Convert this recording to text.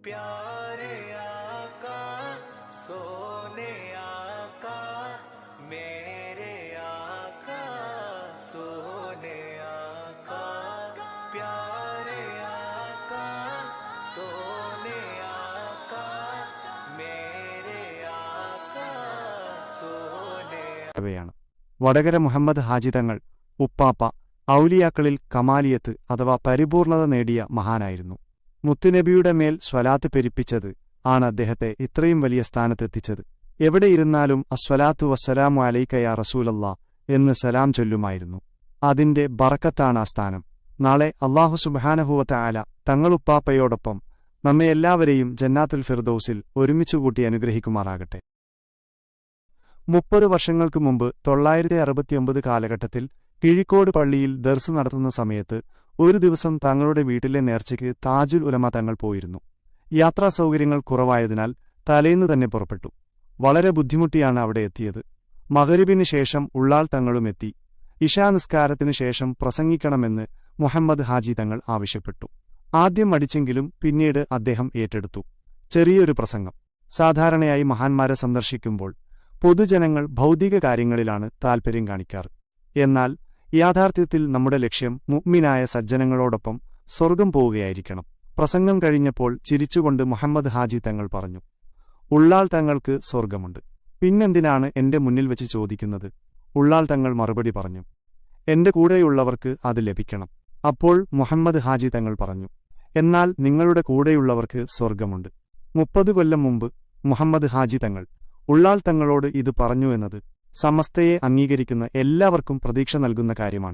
प्यारे आका सोने आका मेरे आका सोने आका प्यारे आका सोने आका मेरे आका सोने ാണ് വടകര മുഹമ്മദ് ഹാജി തങ്ങൾ ഉപ്പാപ്പ ഔലിയാക്കളിൽ കമാലിയത്ത് അഥവാ പരിപൂർണത നേടിയ മഹാനായിരുന്നു. മുത്തുനബിയുടെ മേൽ സ്വലാത്ത് പെരുപ്പിച്ചത് ആണ് അദ്ദേഹത്തെ ഇത്രയും വലിയ സ്ഥാനത്തെത്തിച്ചത്. എവിടെയിരുന്നാലും അസ്വലാത്തു വസ്സലാമു അലൈക യാ റസൂലല്ലാ എന്ന് സലാം ചൊല്ലുമായിരുന്നു. അതിന്റെ ബറക്കത്താണ് ആ സ്ഥാനം. നാളെ അല്ലാഹു സുബ്ഹാനഹു വ തആല തങ്ങളുപ്പാപ്പയോടൊപ്പം നമ്മെ എല്ലാവരെയും ജന്നാത്തുൽ ഫിർദൗസിൽ ഒരുമിച്ചുകൂട്ടി അനുഗ്രഹിക്കുമാറാകട്ടെ. 30 വർഷങ്ങൾക്ക് മുമ്പ് 969 കാലഘട്ടത്തിൽ കിഴിക്കോട് പള്ളിയിൽ ദർസ് നടത്തുന്ന സമയത്ത് ഒരു ദിവസം തങ്ങളുടെ വീട്ടിലെ നേർച്ചയ്ക്ക് താജുൽ ഉലമ തങ്ങൾ പോയിരുന്നു. യാത്രാസൗകര്യങ്ങൾ കുറവായതിനാൽ തലേന്ന് തന്നെ പുറപ്പെട്ടു. വളരെ ബുദ്ധിമുട്ടിയാണ് അവിടെ എത്തിയത്. മഗ്‌രിബിന് ശേഷം ഉള്ളാൾ തങ്ങളും എത്തി. ഇശാ നിസ്കാരത്തിനു ശേഷം പ്രസംഗിക്കണമെന്ന് മുഹമ്മദ് ഹാജി തങ്ങൾ ആവശ്യപ്പെട്ടു. ആദ്യം മടിച്ചെങ്കിലും പിന്നീട് അദ്ദേഹം ഏറ്റെടുത്തു. ചെറിയൊരു പ്രസംഗം. സാധാരണയായി മഹാന്മാരെ സന്ദർശിക്കുമ്പോൾ പൊതുജനങ്ങൾ ഭൗതിക കാര്യങ്ങളിലാണ് താൽപര്യം കാണിക്കാറ്. എന്നാൽ യാഥാർത്ഥ്യത്തിൽ നമ്മുടെ ലക്ഷ്യം മുഅ്മിനായ സജ്ജനങ്ങളോടൊപ്പം സ്വർഗം പോവുകയായിരിക്കണം. പ്രസംഗം കഴിഞ്ഞപ്പോൾ ചിരിച്ചുകൊണ്ട് മുഹമ്മദ് ഹാജി തങ്ങൾ പറഞ്ഞു, ഉള്ളാൾ തങ്ങൾക്ക് സ്വർഗമുണ്ട്, പിന്നെന്തിനാണ് എന്റെ മുന്നിൽ വെച്ച് ചോദിക്കുന്നത്? ഉള്ളാൾ തങ്ങൾ മറുപടി പറഞ്ഞു, എന്റെ കൂടെയുള്ളവർക്ക് അത് ലഭിക്കണം. അപ്പോൾ മുഹമ്മദ് ഹാജി തങ്ങൾ പറഞ്ഞു, എന്നാൽ നിങ്ങളുടെ കൂടെയുള്ളവർക്ക് സ്വർഗമുണ്ട്. 30 കൊല്ലം മുമ്പ് മുഹമ്മദ് ഹാജി തങ്ങൾ ഉള്ളാൾ തങ്ങളോട് ഇത് പറഞ്ഞു എന്നത് സമസ്തയെ അംഗീകരിക്കുന്ന എല്ലാവർക്കും പ്രതീക്ഷ നൽകുന്ന കാര്യമാണ്.